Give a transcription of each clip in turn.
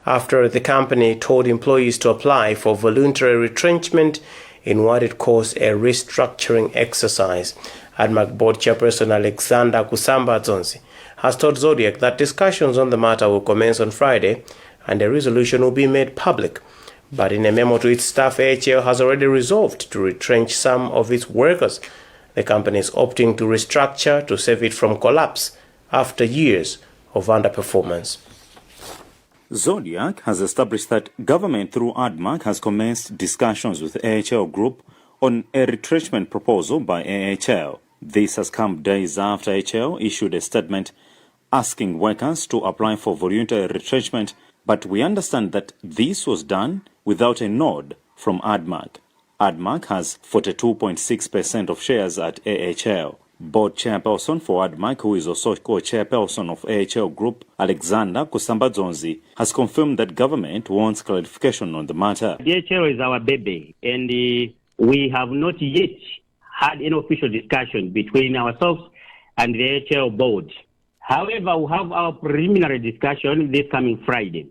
after the company told employees to apply for voluntary retrenchment in what it calls a restructuring exercise. ADMAC Board Chairperson Alexander Kusamba-Dzonzi has told Zodiac that discussions on the matter will commence on Friday and a resolution will be made public. But in a memo to its staff, AHL has already resolved to retrench some of its workers. The company is opting to restructure to save it from collapse after years of underperformance. Zodiac has established that government through ADMAC has commenced discussions with AHL Group on a retrenchment proposal by AHL. This has come days after AHL issued a statement asking workers to apply for voluntary retrenchment, but we understand that this was done without a nod from ADMAC. ADMAC has 42.6% of shares at AHL. Board chairperson for ADMAC, who is also co-chairperson of AHL Group, Alexander Kusamba-Dzonzi, has confirmed that government wants clarification on the matter. AHL is our baby, and we have not yet had any official discussion between ourselves and the AHL board. However, we have our preliminary discussion this coming Friday,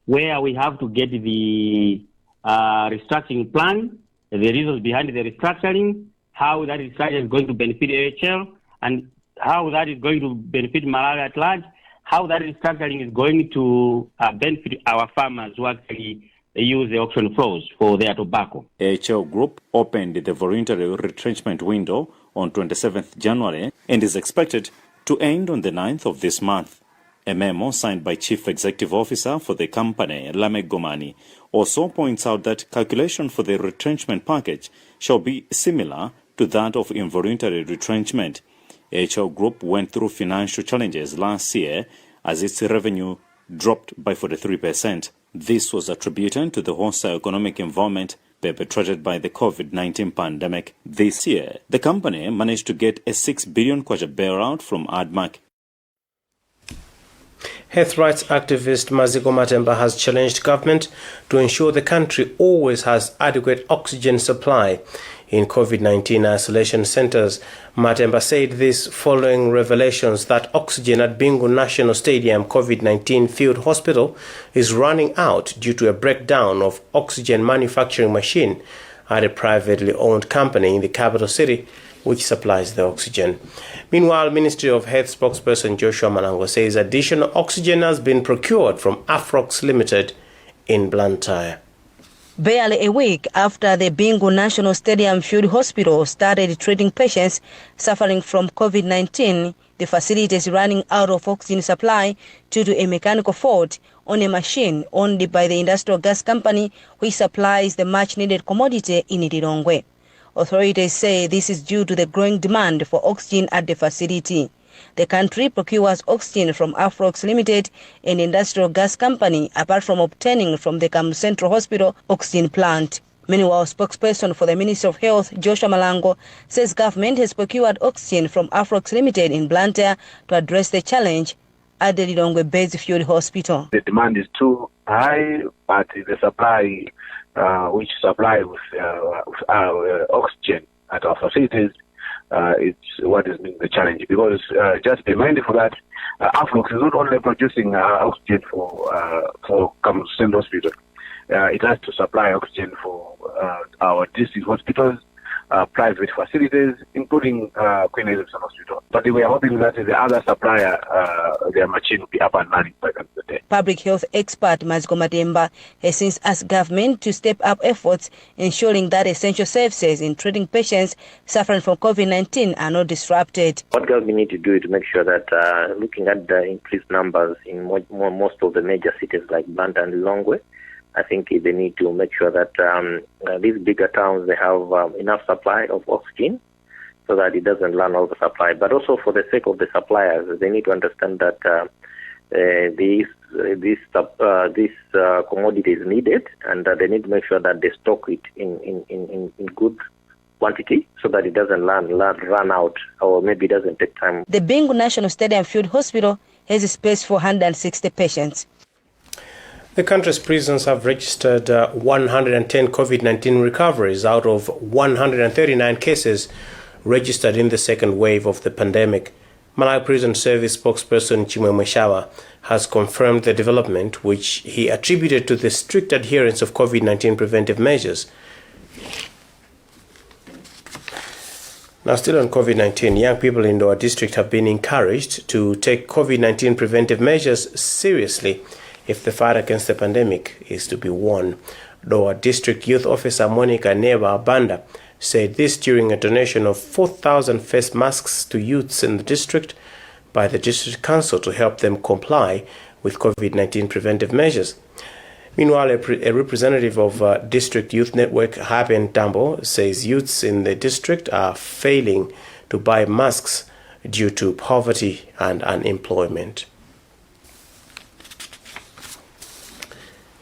where we have to get the restructuring plan, the reasons behind the restructuring, how that restructuring is going to benefit AHL, and how that is going to benefit Malawi at large, how that restructuring is going to benefit our farmers who actually use the auction floors for their tobacco. AHL Group opened the voluntary retrenchment window on 27th January and is expected to end on the 9th of this month. A memo signed by Chief Executive Officer for the company, Lamek Gomani, also points out that calculation for the retrenchment package shall be similar to that of involuntary retrenchment. AHL Group went through financial challenges last year as its revenue dropped by 43%. This was attributed to the hostile economic environment perpetrated by the COVID-19 pandemic. This year, the company managed to get a 6 billion kwacha bailout from ADMAC. Health rights activist Maziko Matemba has challenged government to ensure the country always has adequate oxygen supply in COVID-19 isolation centers. Matemba said this following revelations that oxygen at Bingu National Stadium COVID-19 field hospital is running out due to a breakdown of oxygen manufacturing machine at a privately owned company in the capital city which supplies the oxygen. Meanwhile, Ministry of Health spokesperson Joshua Manango says additional oxygen has been procured from Afrox Limited in Blantyre. Barely a week after the Bingu National Stadium Field Hospital started treating patients suffering from COVID-19, the facility is running out of oxygen supply due to a mechanical fault on a machine owned by the industrial gas company which supplies the much-needed commodity in Lilongwe. Authorities say this is due to the growing demand for oxygen at the facility. The country procures oxygen from Afrox Limited, an industrial gas company, apart from obtaining from the Kam Central Hospital oxygen plant. Meanwhile, spokesperson for the Ministry of Health, Joshua Malango, says government has procured oxygen from Afrox Limited in Blantyre to address the challenge at the Lilongwe-based field hospital. The demand is too high, but the supply which supply with oxygen at our facilities, it's what is being the challenge. Because just be mindful that Afrox is not only producing oxygen for Central Hospital. It has to supply oxygen for our district hospitals, private facilities, including Queen Elizabeth Hospital. But we are hoping that the other supplier, their machine will be up and running by the end of the day. Public health expert Maziko Matemba has since asked government to step up efforts ensuring that essential services in treating patients suffering from COVID-19 are not disrupted. What government need to do is to make sure that looking at the increased numbers in most of the major cities like Blantyre and Lilongwe, I think they need to make sure that these bigger towns, they have enough supply of oxygen so that it doesn't run out of supply. But also for the sake of the suppliers, they need to understand that this commodity is needed, and they need to make sure that they stock it in good quantity so that it doesn't run out, or maybe it doesn't take time. The Bingu National Stadium Field Hospital has a space for 160 patients. The country's prisons have registered 110 COVID-19 recoveries out of 139 cases registered in the second wave of the pandemic. Malawi Prison Service spokesperson Mibawa has confirmed the development, which he attributed to the strict adherence of COVID-19 preventive measures. Now, still on COVID-19, young people in Doha district have been encouraged to take COVID-19 preventive measures seriously if the fight against the pandemic is to be won. Doha District Youth Officer Monica Neva Banda said this during a donation of 4,000 face masks to youths in the district by the District Council to help them comply with COVID-19 preventive measures. Meanwhile, a representative of District Youth Network, Haben Tambo, says youths in the district are failing to buy masks due to poverty and unemployment.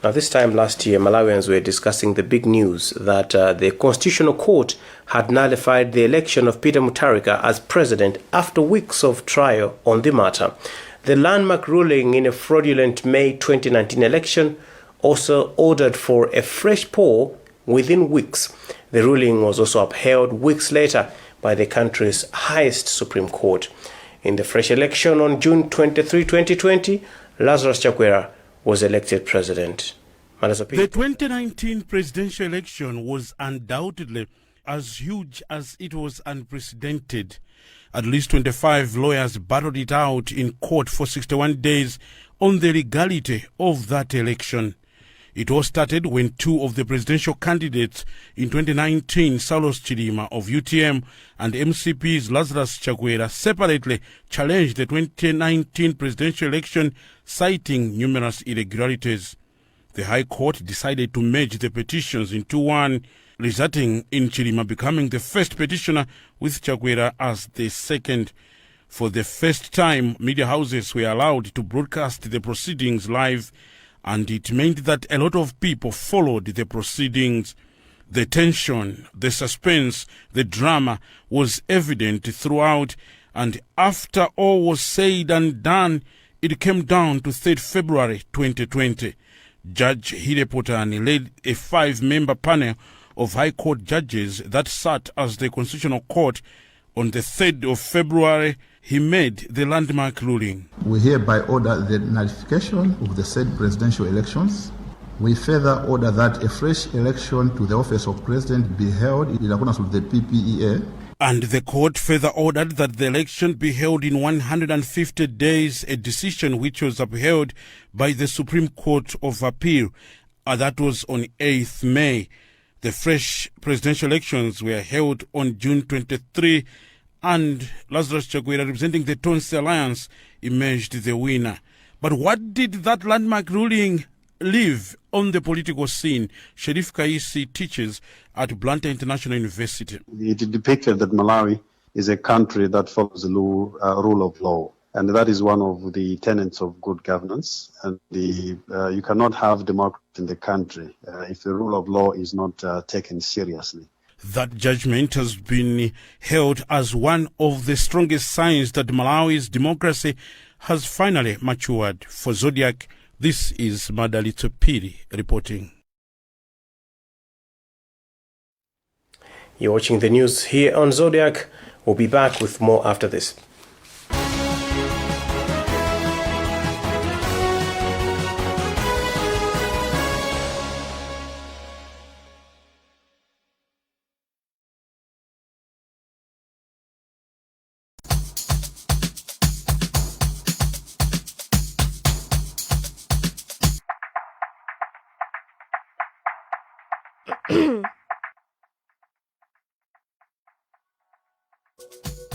Now, this time last year, Malawians were discussing the big news that the Constitutional Court had nullified the election of Peter Mutharika as president after weeks of trial on the matter. The landmark ruling in a fraudulent May 2019 election also ordered for a fresh poll within weeks. The ruling was also upheld weeks later by the country's highest Supreme Court. In the fresh election on June 23, 2020, Lazarus Chakwera was elected president. The 2019 presidential election was undoubtedly as huge as it was unprecedented. At least 25 lawyers battled it out in court for 61 days on the legality of that election. It all started when two of the presidential candidates in 2019, Saulos Chilima of UTM and MCP's Lazarus Chakwera, separately challenged the 2019 presidential election, citing numerous irregularities. The High Court decided to merge the petitions into one, resulting in Chilima becoming the first petitioner with Chakwera as the second. For the first time, media houses were allowed to broadcast the proceedings live, and it meant that a lot of people followed the proceedings. The tension, the suspense, the drama was evident throughout, and after all was said and done, it came down to 3rd February 2020. Judge Hirepotani led a 5-member panel of High Court judges that sat as the Constitutional Court. On the 3rd of February, he made the landmark ruling. We hereby order the nullification of the said presidential elections. We further order that a fresh election to the office of president be held in accordance with the PPEA. And the court further ordered that the election be held in 150 days, a decision which was upheld by the Supreme Court of Appeal. That was on 8th May. The fresh presidential elections were held on June 23, and Lazarus Chakwera, representing the Tonse Alliance, emerged the winner. But what did that landmark ruling leave on the political scene? Sherif Kaisi teaches at Blantyre International University. It depicted that Malawi is a country that follows the rule of law. And that is one of the tenets of good governance. And you cannot have democracy in the country if the rule of law is not taken seriously. That judgment has been held as one of the strongest signs that Malawi's democracy has finally matured. For Zodiac, this is Madalito Piri reporting. You're watching the news here on Zodiac. We'll be back with more after this.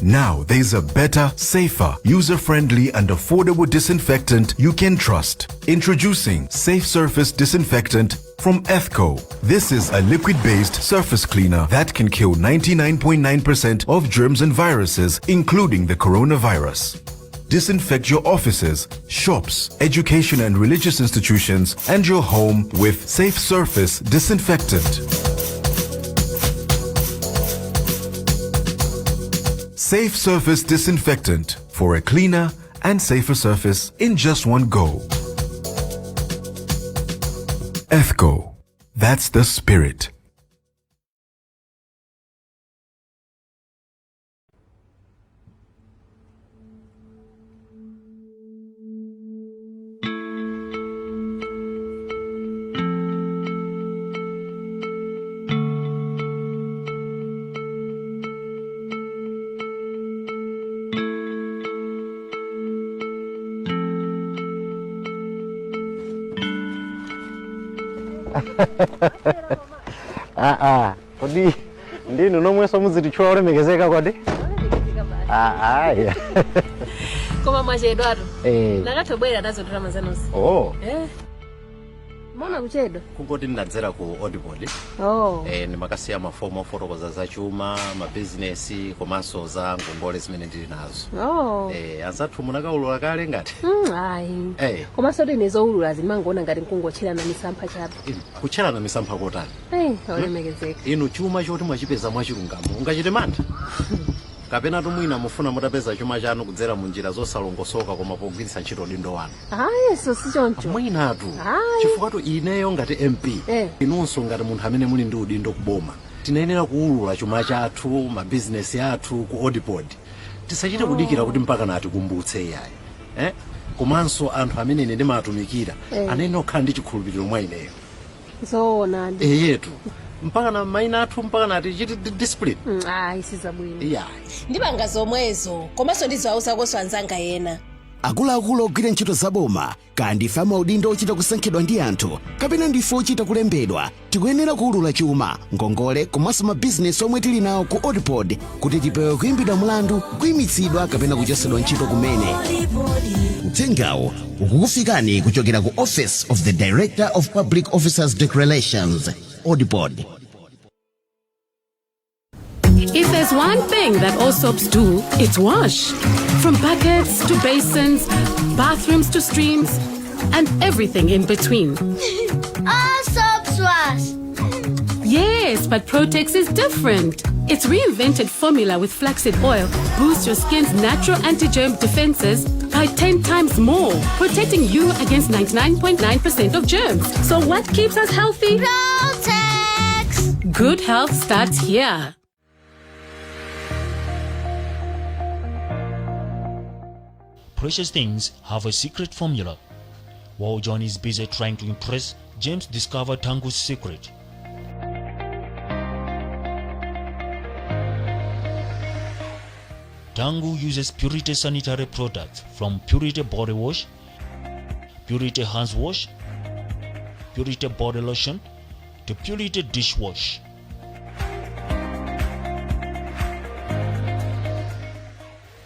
Now there's a better, safer, user-friendly and affordable disinfectant you can trust. Introducing Safe Surface Disinfectant from Ethco. This is a liquid-based surface cleaner that can kill 99.9% of germs and viruses, including the coronavirus. Disinfect your offices, shops, education and religious institutions, and your home with Safe Surface Disinfectant. Safe Surface Disinfectant for a cleaner and safer surface in just one go. Ethco. That's the spirit. Kodi ndinu nomwe somuzitichwa olemekezeka kwadi? Koma mwachedo atu. Nakatobwera nazo drama zanozi. Mona kuchedo? Kungoti ndadzera ku Audible. Ni makasiya mafomo fotokoza za chuma, ma business komanso za ngongole zimene ndili nazo. Anzathu munakaulula kale ngati? Ayi. Komanso ndinezoulula zimangoona ngati nkungochera na misampha chabe. Kuchera na misampha kotani? Olemekezeka. Inu chuma choti mwachipeza mwachilungamo. Ungachite mantha? Kapena tumwina mufuna mutapeza chuma chanu kudzera munjira zosalongosoka koma pogwiritsa ntchito dindo wanu. Eso sichoncho. Mwinatu. Chifukwa to ineyo ngati MP. Inunso ngati munthu amene muli ndi udindo kuboma. Tinayenera kuulula chuma chathu, ma business athu ku Audible. Tisachite kudikira kuti mpaka nati kumbutse yayi. Komanso anthu amene ine ndimatumikira anene okhala ndi chikhulupiriro mwa ineyo. Zoona. Yetu. Mpaka na maina athu mpaka nati chiti discipline. Sizabwino. Ndibanga zomwezo komanso ndizawuza koso anzanga yena. Akuluakulu ogwira ntchito zaboma kandi fama udindo ochita kusankhidwa ndi anthu kapena ndife ochita kulembedwa tikuyenera kuulula chuma ngongole komanso mabizinesi omwe tili nawo ku Audible kuti tipewe kuyimbidwa mlandu kuyimitsidwa kapena kuchosedwa ntchito kumene. Uthengawo ukukufikani kuchokera ku Office of the Director of Public Officers Declarations, Audible. If there's one thing that all soaps do, it's wash. From buckets to basins, bathrooms to streams, and everything in between. All soaps wash. Yes, but Protex is different. Its reinvented formula with flaxseed oil boosts your skin's natural anti-germ defenses by 10 times more, protecting you against 99.9% of germs. So what keeps us healthy? Protex! Good health starts here. Precious things have a secret formula. While John is busy trying to impress, James discovered Tangu's secret. Tangu uses Purity sanitary products from Purity body wash, Purity hands wash, Purity body lotion to Purity dishwash.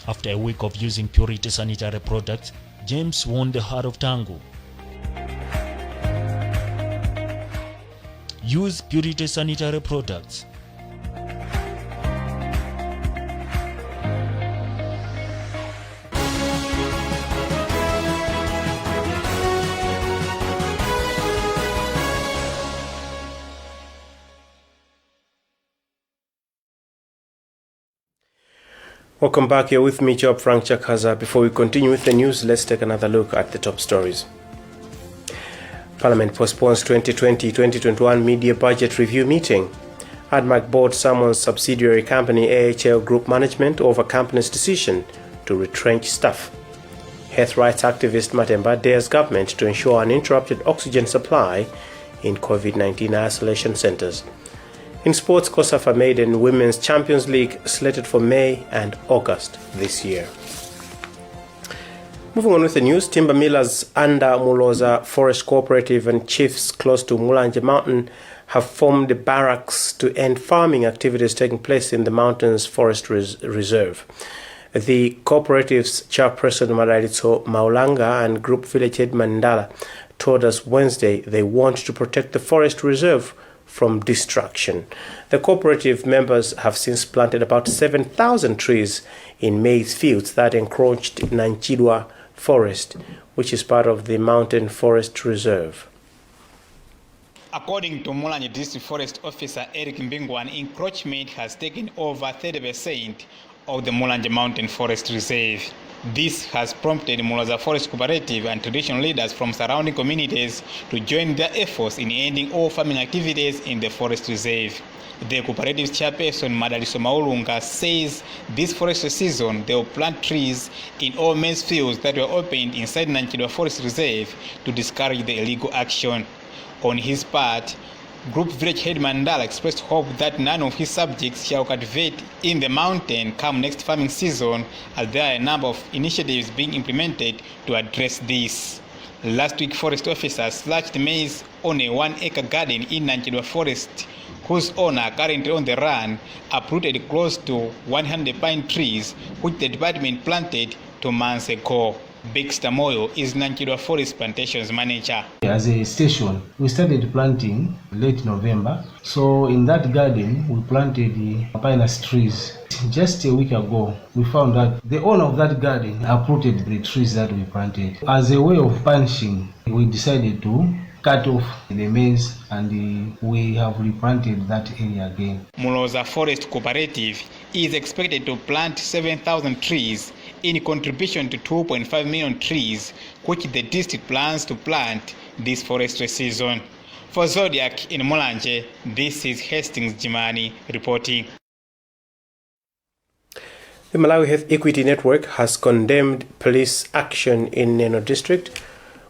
After a week of using Purity sanitary products, James won the heart of Tangu. Use Purity sanitary products. Welcome back. Here with me, Job Frank Chakaza. Before we continue with the news, let's take another look at the top stories. Parliament postpones 2020-2021 media budget review meeting. ADMAC board summons subsidiary company AHL Group management over company's decision to retrench staff. Health rights activist Matemba dares government to ensure uninterrupted oxygen supply in COVID-19 isolation centers. In sports, COSAFA Maiden Women's Champions League slated for May and August this year. Moving on with the news, timber millers under Muloza Forest Cooperative and chiefs close to Mulanje Mountain have formed barracks to end farming activities taking place in the mountain's forest reserve. The cooperative's chairperson Madalitso Maulanga and group village head Mandala told us Wednesday they want to protect the forest reserve from destruction. The cooperative members have since planted about 7,000 trees in maize fields that encroached Nanchidwa Forest, which is part of the Mountain Forest Reserve. According to Mulanje District Forest Officer Eric Mbingwan, encroachment has taken over 30% of the Mulanje Mountain Forest Reserve. This has prompted Muloza Forest Cooperative and traditional leaders from surrounding communities to join their efforts in ending all farming activities in the forest reserve. The cooperative's chairperson Madaliso Maulunga says this forest season they will plant trees in all maize fields that were opened inside Nanchidwa Forest Reserve to discourage the illegal action. On his part, Group Village Head Mandala expressed hope that none of his subjects shall cultivate in the mountain come next farming season, as there are a number of initiatives being implemented to address this. Last week, forest officers slashed maize on a 1-acre garden in Nkhani forest, whose owner, currently on the run, uprooted close to 100 pine trees, which the department planted 2 months ago. Baxter Moyo is Nkhani Forest Plantations manager. As a station, we started planting late November. So in that garden, we planted the pinus trees. Just a week ago, we found that the owner of that garden uprooted the trees that we planted. As a way of punishing, we decided to cut off the maize and we have replanted that area again. Muloza Forest Cooperative is expected to plant 7,000 trees in contribution to 2.5 million trees, which the district plans to plant this forestry season. For Zodiac in Mulanje, this is Hastings Jimani reporting. The Malawi Health Equity Network has condemned police action in Neno district,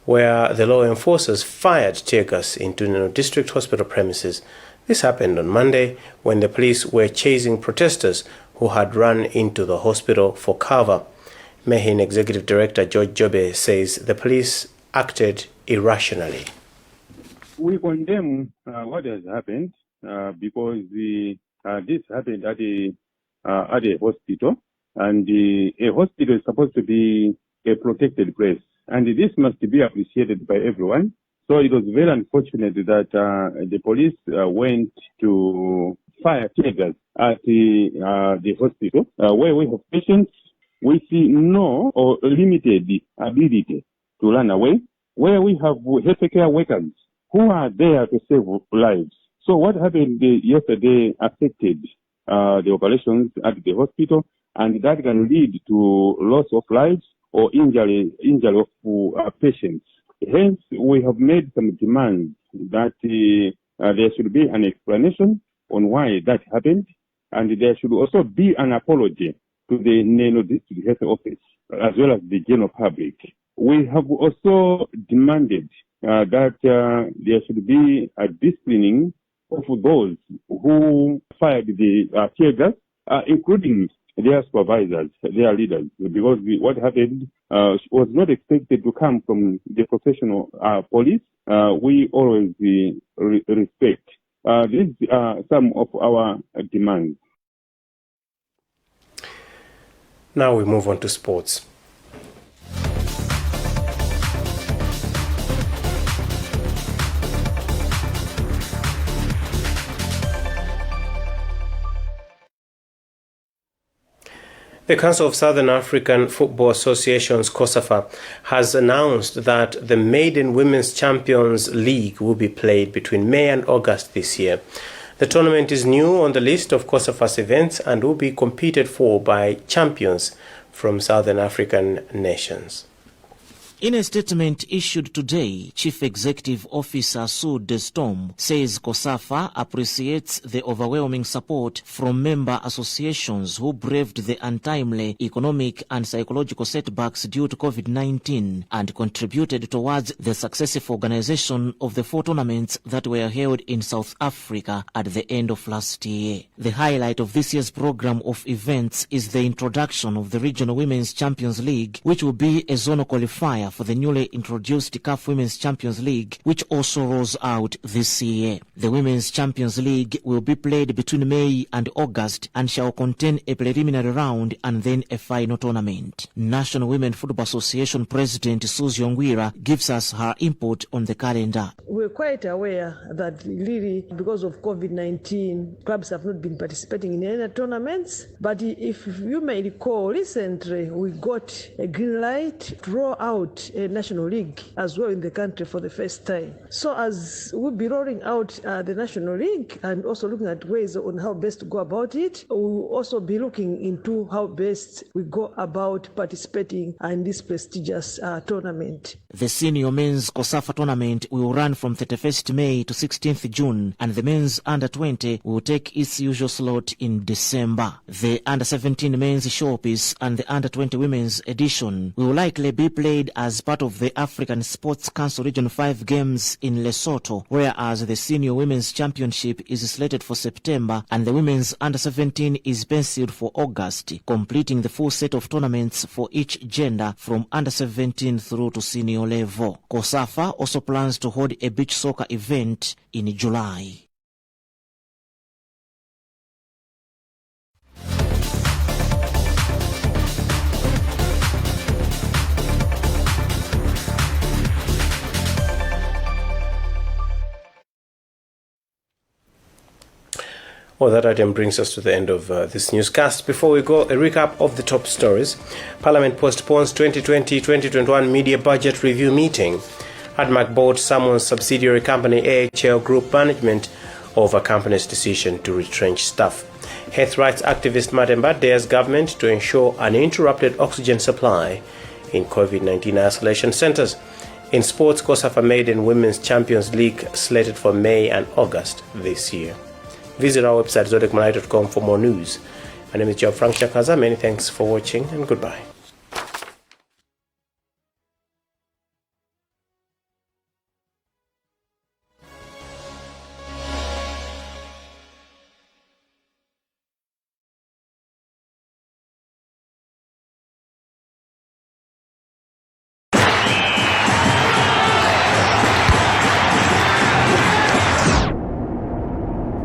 where the law enforcers fired tear gas into Neno district hospital premises. This happened on Monday when the police were chasing protesters who had run into the hospital for cover. Mehin Executive Director George Jobe says the police acted irrationally. We condemn what has happened because this happened at a hospital, and a hospital is supposed to be a protected place, and this must be appreciated by everyone. So it was very unfortunate that the police went to fire tear gas at the hospital where we have patients with no or limited ability to run away, where we have healthcare workers who are there to save lives. So what happened yesterday affected the operations at the hospital, and that can lead to loss of lives or injury of patients. Hence, we have made some demands that there should be an explanation on why that happened, and there should also be an apology to the Neno District Health Office as well as the general public. We have also demanded that there should be a disciplining of those who fired the tear gas, including their supervisors, their leaders, because what happened was not expected to come from the professional police. We always respect. These are some of our demands. Now we move on to sports. The Council of Southern African Football Associations, COSAFA, has announced that the Maiden Women's Champions League will be played between May and August this year. The tournament is new on the list of COSAFA's events and will be competed for by champions from Southern African nations. In a statement issued today, Chief Executive Officer Sue De Storm says COSAFA appreciates the overwhelming support from member associations who braved the untimely economic and psychological setbacks due to COVID-19 and contributed towards the successful organization of the 4 tournaments that were held in South Africa at the end of last year. The highlight of this year's program of events is the introduction of the Regional Women's Champions League, which will be a zonal qualifier for the newly introduced CAF Women's Champions League, which also rolls out this year. The Women's Champions League will be played between May and August and shall contain a preliminary round and then a final tournament. National Women Football Association President Susie Ongwira gives us her input on the calendar. We're quite aware that really because of COVID-19, clubs have not been participating in any tournaments, but if you may recall, recently we got a green light to roll out a national league as well in the country for the first time. So as we'll be rolling out the national league and also looking at ways on how best to go about it, we'll also be looking into how best we go about participating in this prestigious tournament. The senior men's COSAFA tournament will run from 31st May to 16th June, and the men's under-20 will take its usual slot in December. The under-17 men's showpiece and the under-20 women's edition will likely be played at as part of the African Sports Council Region 5 Games in Lesotho, whereas the Senior Women's Championship is slated for September and the Women's Under-17 is penciled for August, completing the full set of tournaments for each gender from Under-17 through to senior level. COSAFA also plans to hold a beach soccer event in July. Well, that item brings us to the end of this newscast. Before we go, a recap of the top stories. Parliament postpones 2020-2021 media budget review meeting. ADMAC board summons subsidiary company AHL Group management over company's decision to retrench staff. Health rights activist Matemba dares government to ensure uninterrupted oxygen supply in COVID-19 isolation centers. In sports, COSAFA Maiden Women's Champions League slated for May and August this year. Visit our website zodiacmalawi.com for more news. My name is Joe Frank Chakaza. Many thanks for watching and goodbye.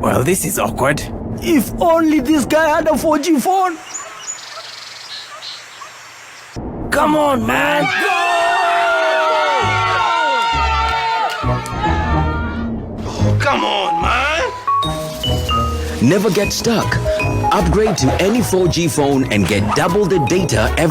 Well, this is awkward. If only this guy had a 4G phone. Come on, man. Oh, come on, man. Never get stuck. Upgrade to any 4G phone and get double the data every time.